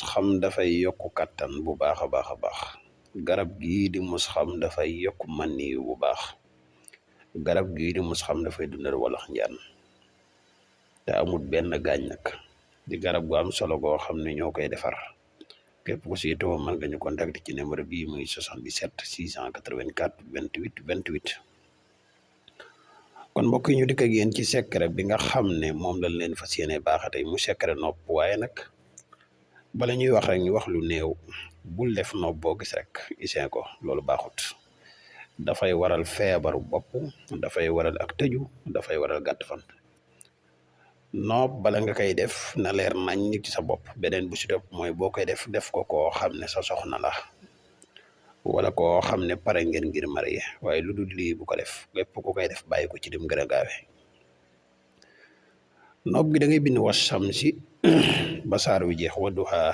xam dafay yokku kàttan bu baax a baax a baax garab gii di mus xam dafay yokk manni bu baax garab gii di mus xam dafay dundal walax njaan te amul benn gaañ nag di garab gu am solo goo xam ne ñoo koy defar képp ku si itoo mën nga ñu contacter ci numéro bii muy 77 684 28 28 kon mbokk yi ñu dikk ak yéen ci secret bi nga xam ne moom lañ leen fas yéene baaxatey mu secret nopp waaye nag bala ñuy wax rek ñu wax lu néew bul def nopp boo gis rek iseen ko loolu baaxut dafay waral feebaru bopp dafay waral ak tëju dafay waral gàtt fan nopp bala nga koy def na leer nañ nit ci sa bopp beneen bu si topp mooy boo koy def ko koo xam ne sa soxna la wala koo xam ne pare ngeen ngir marié waaye lu dul lii bu ko def lépp ku koy def bàyyi ko ci dim gën a gaawe nopp gi da ngay bind was sam si ba saar wi jeex Wadduha